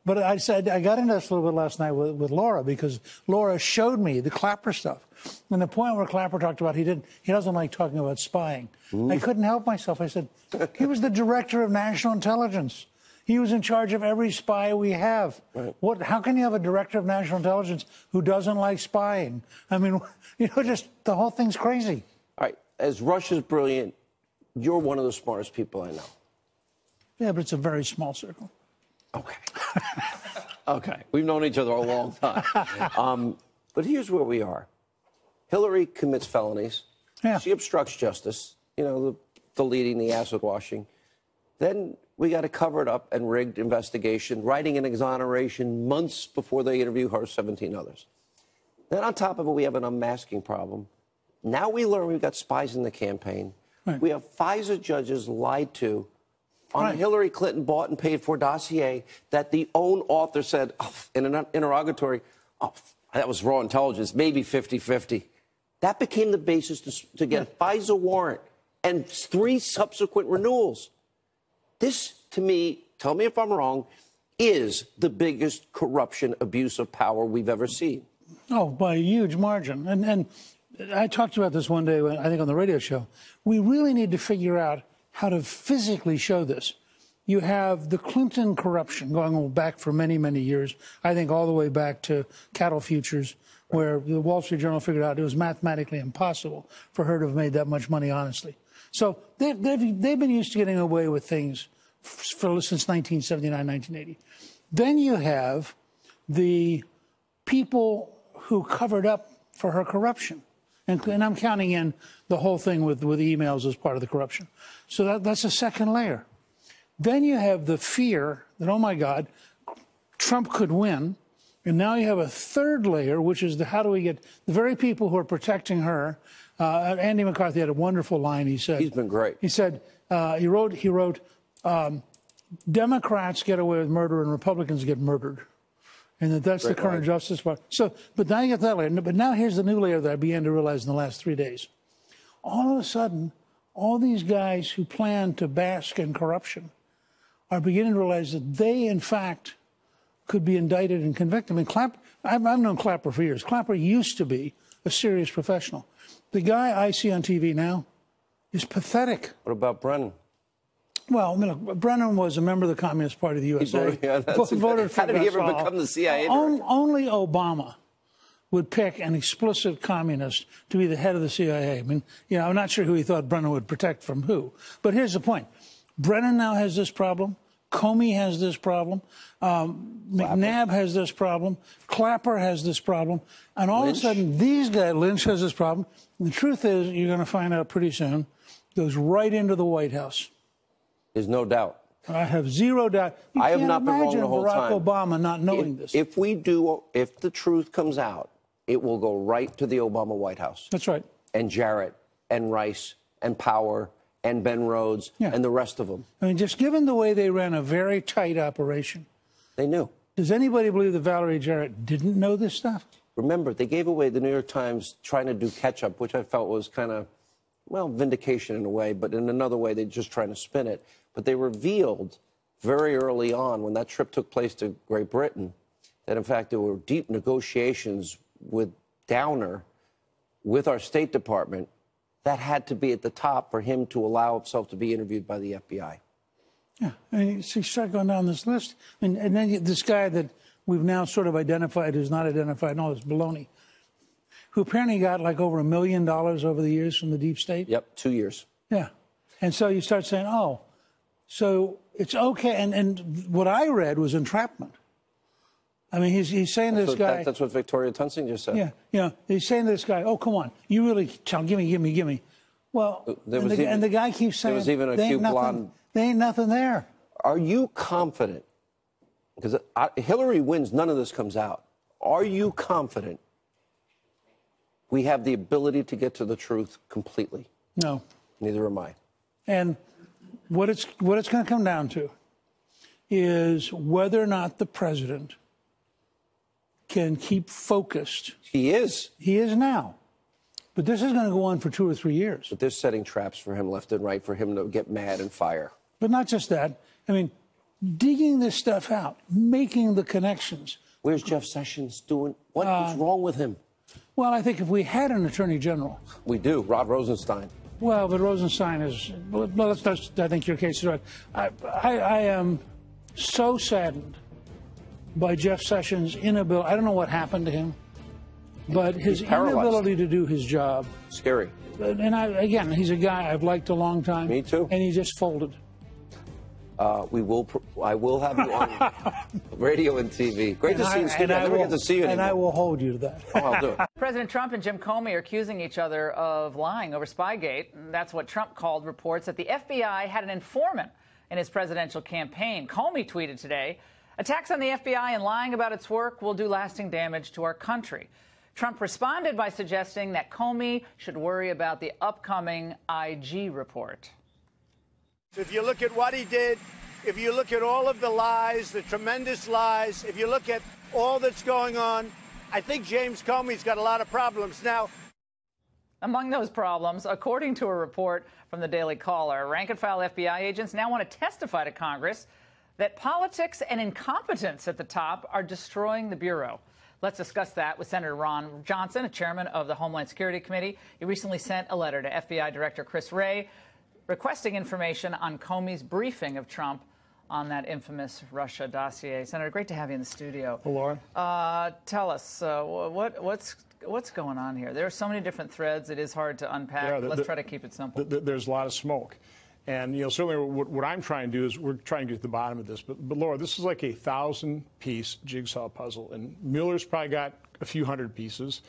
But I said I got into this a little bit last night with Laura, because Laura showed me the Clapper stuff. And the point where Clapper talked about he doesn't like talking about spying. I couldn't help myself. I said, he was the director of national intelligence. He was in charge of every spy we have. Right. How can you have a director of national intelligence who doesn't like spying? I mean, just the whole thing's crazy. All right. As Russia's brilliant, you're one of the smartest people I know. Yeah, but it's a very small circle. Okay. Okay. We've known each other a long time. But here's where we are. Hillary commits felonies. Yeah. She obstructs justice, deleting the acid washing. Then we got a covered up and rigged investigation, writing an exoneration months before they interview her 17 others. Then on top of it, we have an unmasking problem. Now we learn we've got spies in the campaign. Right. We have FISA judges lied to on a Hillary Clinton bought and paid for dossier that the own author said in an interrogatory, that was raw intelligence, maybe 50-50. That became the basis to get a FISA warrant and 3 subsequent renewals. This, to me, tell me if I'm wrong, is the biggest corruption abuse of power we've ever seen. Oh, by a huge margin. And I talked about this one day, I think on the radio show. We really need to figure out how to physically show this. You have the Clinton corruption going back for many, many years, I think all the way back to cattle futures, where the Wall Street Journal figured out it was mathematically impossible for her to have made that much money honestly. So they've been used to getting away with things since 1979, 1980. Then you have the people who covered up for her corruption. And I'm counting in the whole thing with emails as part of the corruption. So that's a second layer. Then you have the fear that, oh, my God, Trump could win. And now you have a third layer, which is how do we get the very people who are protecting her. Andy McCarthy had a wonderful line. He said, he's been great. He said, he wrote, Democrats get away with murder and Republicans get murdered. And that's the current justice part. So, but now you get that layer. But now here's the new layer that I began to realize in the last 3 days. All of a sudden, all these guys who plan to bask in corruption are beginning to realize that they, in fact, could be indicted and convicted. I mean, I've known Clapper for years. Clapper used to be a serious professional. The guy I see on TV now is pathetic. What about Brennan? Well, Brennan was a member of the Communist Party of the USA. Voted for How did he ever become the CIA director? Only Obama would pick an explicit communist to be the head of the CIA. I mean, I'm not sure who he thought Brennan would protect from who. But here's the point. Brennan now has this problem. Comey has this problem. McNabb has this problem. Clapper has this problem. And all of a sudden, these guys, Lynch has this problem. And the truth is, you're going to find out pretty soon, goes right into the White House. There's no doubt. I have zero doubt. I have not been wrong the whole time. Barack Obama not knowing this. If the truth comes out, it will go right to the Obama White House. That's right. And Jarrett and Rice and Power and Ben Rhodes and the rest of them. I mean, just given the way they ran a very tight operation. They knew. Does anybody believe that Valerie Jarrett didn't know this stuff? Remember, they gave away the New York Times trying to do catch-up, which I felt was kind of, vindication in a way, but in another way, they're just trying to spin it. But they revealed very early on, when that trip took place to Great Britain, that, in fact, there were deep negotiations with Downer, with our State Department, that had to be at the top for him to allow himself to be interviewed by the FBI. Yeah, I mean, so you start going down this list. And then this guy that we've now sort of identified who's not identified and all this baloney, who apparently got like over $1 million over the years from the deep state. Yep, 2 years. Yeah. And so you start saying, oh, so it's okay. And what I read was entrapment. I mean, he's saying to this guy. That's what Victoria Tunsing just said. Yeah, he's saying to this guy, oh, come on. You really give me. Well, and the guy keeps saying, there was even a cute blonde. There ain't nothing there. Are you confident? Because Hillary wins, none of this comes out. Are you confident we have the ability to get to the truth completely? No. Neither am I. And what it's going to come down to is whether or not the president can keep focused. He is. He is now. But this is going to go on for 2 or 3 years. But they're setting traps for him left and right for him to get mad and fire. But not just that. I mean, digging this stuff out, making the connections. Where's Jeff Sessions doing? What's wrong with him? Well, I think if we had an attorney general. We do, Rod Rosenstein. Well, but Rosenstein is, well, that's I think your case is right. I am so saddened by Jeff Sessions' inability. I don't know what happened to him, but his inability to do his job. Scary. And again, he's a guy I've liked a long time. Me too. And he just folded. I will have you on radio and TV. Great to see you, Steve. I never get to see you anymore. And I will hold you to that. Oh, I'll do it. President Trump and Jim Comey are accusing each other of lying over Spygate. That's what Trump called reports that the FBI had an informant in his presidential campaign. Comey tweeted today, "Attacks on the FBI and lying about its work will do lasting damage to our country." Trump responded by suggesting that Comey should worry about the upcoming IG report. If you look at what he did, if you look at all of the lies, the tremendous lies, if you look at all that's going on, I think James Comey's got a lot of problems. Now, among those problems, according to a report from the Daily Caller, rank-and-file FBI agents now want to testify to Congress that politics and incompetence at the top are destroying the Bureau. Let's discuss that with Senator Ron Johnson, a chairman of the Homeland Security Committee. He recently sent a letter to FBI Director Chris Wray requesting information on Comey's briefing of Trump on that infamous Russia dossier. Senator, great to have you in the studio. Well, Laura. Tell us, what's going on here? There are so many different threads, it is hard to unpack. Let's try to keep it simple. There's a lot of smoke. And, certainly what I'm trying to do is we're trying to get to the bottom of this. But Laura, this is like a 1,000-piece jigsaw puzzle. And Mueller's probably got a few hundred pieces.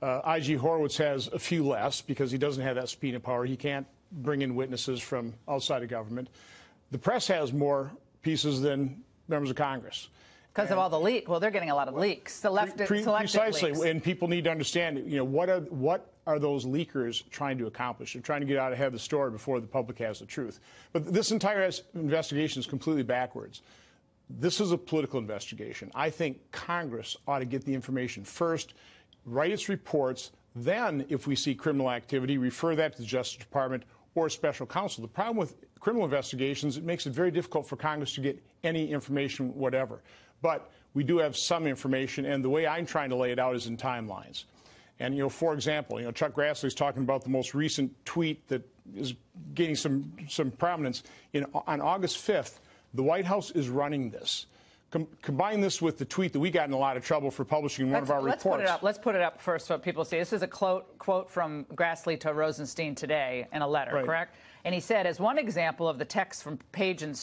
IG Horowitz has a few less because he doesn't have that subpoena power. He can't bring in witnesses from outside of government. The press has more pieces than members of Congress. Because of all the leaks. Well, they're getting a lot of leaks. Selective Precisely. leaks. And people need to understand, what are those leakers trying to accomplish? They're trying to get out ahead of the story before the public has the truth. But this entire investigation is completely backwards. This is a political investigation. I think Congress ought to get the information first, write its reports, then, if we see criminal activity, refer that to the Justice Department or special counsel. The problem with criminal investigations, it makes it very difficult for Congress to get any information whatever. But we do have some information, and the way I'm trying to lay it out is in timelines. And, for example, Chuck Grassley's talking about the most recent tweet that is gaining some prominence. On August 5th, the White House is running this. Combine this with the tweet that we got in a lot of trouble for publishing in one of our reports. Let's put it up first so people see. This is a quote from Grassley to Rosenstein today in a letter, right. Correct? And he said, as one example of the text from Page and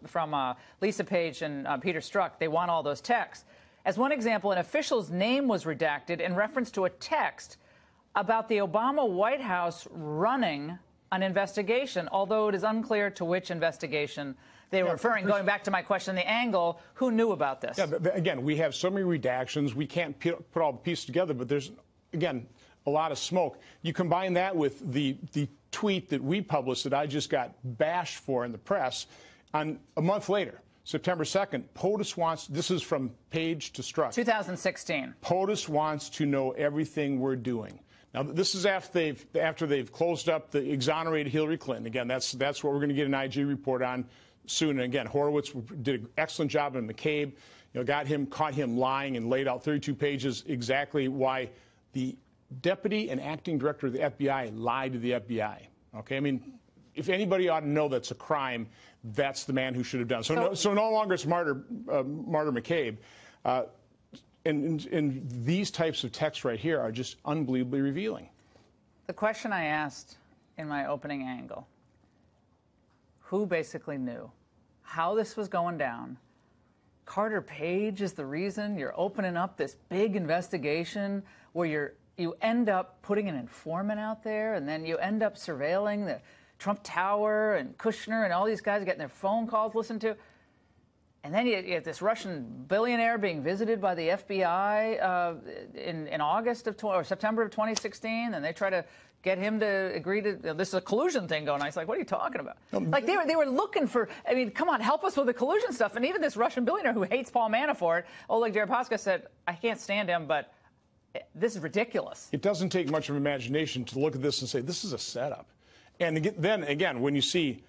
from Lisa Page and Peter Strzok, they want all those texts. As one example, an official's name was redacted in reference to a text about the Obama White House running an investigation, although it is unclear to which investigation they were referring. Going back to my question, the angle, who knew about this? Yeah, but again, we have so many redactions, we can't put all the pieces together, but there's, again, a lot of smoke. You combine that with the tweet that we published that I just got bashed for in the press on a month later, September 2nd. POTUS wants, this is from Page to Strzok. 2016. POTUS wants to know everything we're doing. Now, this is after they've closed up the exonerated Hillary Clinton. Again, that's what we're going to get an IG report on soon. And again, Horowitz did an excellent job on McCabe. Caught him lying and laid out 32 pages exactly why the deputy and acting director of the FBI lied to the FBI. Okay, I mean, if anybody ought to know that's a crime, that's the man who should have done. So no longer it's Martyr McCabe. And these types of texts right here are just unbelievably revealing. The question I asked in my opening angle, who basically knew how this was going down? Carter Page is the reason you're opening up this big investigation where you end up putting an informant out there, and then you end up surveilling the Trump Tower and Kushner and all these guys getting their phone calls listened to. And then you have this Russian billionaire being visited by the FBI in August or September of 2016, and they try to get him to agree to this is a collusion thing going on. He's like, what are you talking about? Like they were looking for. I mean, come on, help us with the collusion stuff. And even this Russian billionaire who hates Paul Manafort, Oleg Deripaska, said, I can't stand him, but this is ridiculous. It doesn't take much of imagination to look at this and say this is a setup. And then again, when you see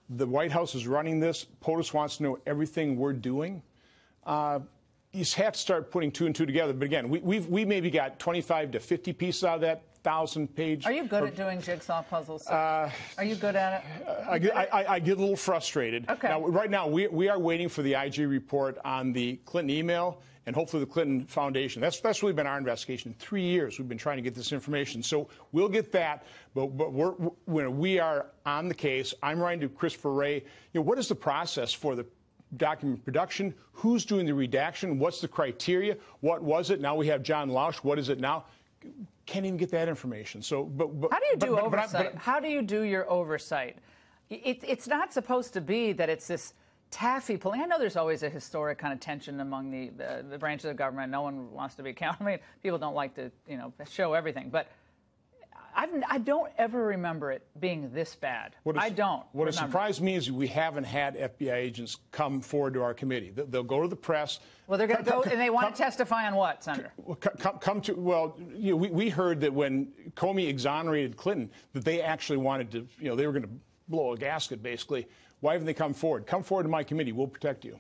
The White House is running this. POTUS wants to know everything we're doing. You just have to start putting two and two together. But again, we maybe got 25 to 50 pieces out of that 1,000-page. Are you good at doing jigsaw puzzles? Are you good at it? I get a little frustrated. Okay. Now, right now, we are waiting for the IG report on the Clinton email and hopefully the Clinton Foundation. That's really been our investigation. 3 years we've been trying to get this information. So we'll get that, but we are on the case. I'm writing to Christopher Wray. What is the process for the document production? Who's doing the redaction? What's the criteria? What was it? Now we have John Lausch. What is it now? Can't even get that information. So, how do you do oversight? How do you do your oversight? It's not supposed to be that it's this taffy pulling. I know there's always a historic kind of tension among the branches of government. No one wants to be accountable. I mean, people don't like to show everything, but I don't ever remember it being this bad. I don't. What has surprised me is we haven't had FBI agents come forward to our committee. They'll go to the press. Well, they're going to go, and they want to testify on what, Senator? We heard that when Comey exonerated Clinton, that they actually wanted to, they were going to blow a gasket, basically. Why haven't they come forward? Come forward to my committee. We'll protect you.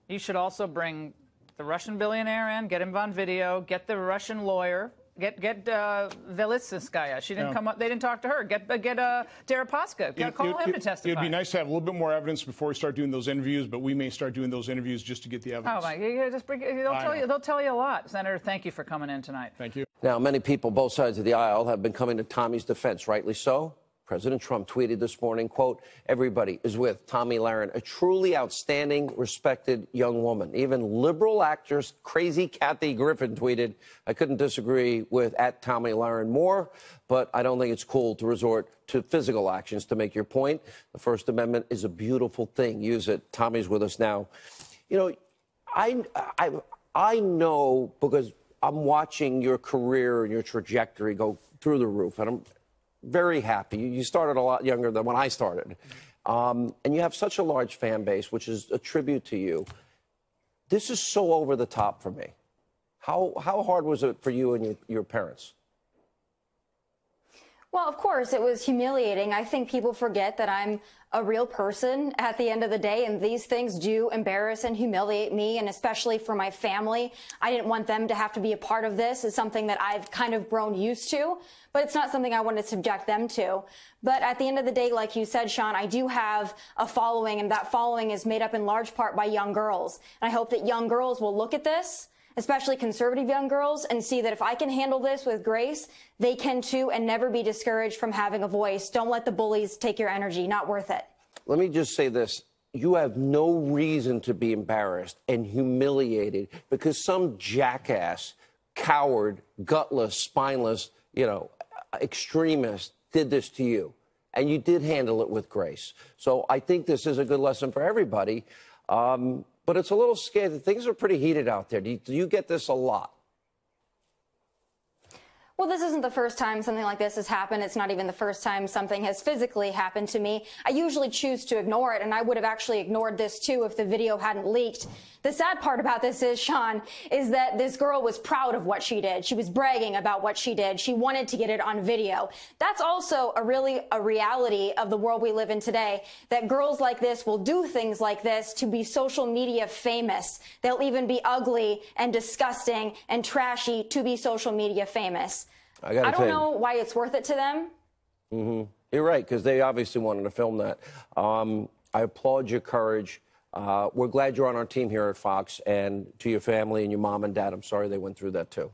You should also bring the Russian billionaire in, get him on video, get the Russian lawyer. Get Velisskaya. She didn't come up. They didn't talk to her. Get Deripaska. Call him to testify. It'd be nice to have a little bit more evidence before we start doing those interviews, but we may start doing those interviews just to get the evidence. Oh my! They'll tell you a lot, Senator. Thank you for coming in tonight. Thank you. Now, many people, both sides of the aisle, have been coming to Tommy's defense, rightly so. President Trump tweeted this morning, quote, "Everybody is with Tomi Lahren, a truly outstanding, respected young woman." Even liberal actress Crazy Kathy Griffin tweeted, "I couldn't disagree with @Tomi Lahren more, but I don't think it's cool to resort to physical actions to make your point. The First Amendment is a beautiful thing. Use it." Tommy's with us now. I know because I'm watching your career and your trajectory go through the roof, and I'm very happy. You started a lot younger than when I started. And you have such a large fan base, which is a tribute to you. This is so over the top for me. How hard was it for you and your parents? Well, of course, it was humiliating. I think people forget that I'm a real person at the end of the day, and these things do embarrass and humiliate me, and especially for my family. I didn't want them to have to be a part of this. It's something that I've kind of grown used to, but it's not something I want to subject them to. But at the end of the day, like you said, Sean, I do have a following, and that following is made up in large part by young girls. And I hope that young girls will look at this, especially conservative young girls, and see that if I can handle this with grace, they can too, and never be discouraged from having a voice. Don't let the bullies take your energy. Not worth it. Let me just say this. You have no reason to be embarrassed and humiliated because some jackass, coward, gutless, spineless, extremist did this to you. And you did handle it with grace. So I think this is a good lesson for everybody. But it's a little scary. Things are pretty heated out there. Do you get this a lot? Well, this isn't the first time something like this has happened. It's not even the first time something has physically happened to me. I usually choose to ignore it, and I would have actually ignored this too if the video hadn't leaked. The sad part about this is, Sean, is that this girl was proud of what she did. She was bragging about what she did. She wanted to get it on video. That's also a reality of the world we live in today, that girls like this will do things like this to be social media famous. They'll even be ugly and disgusting and trashy to be social media famous. I don't know why it's worth it to them. Mm-hmm. You're right, because they obviously wanted to film that. I applaud your courage. We're glad you're on our team here at Fox, and to your family and your mom and dad, I'm sorry they went through that too.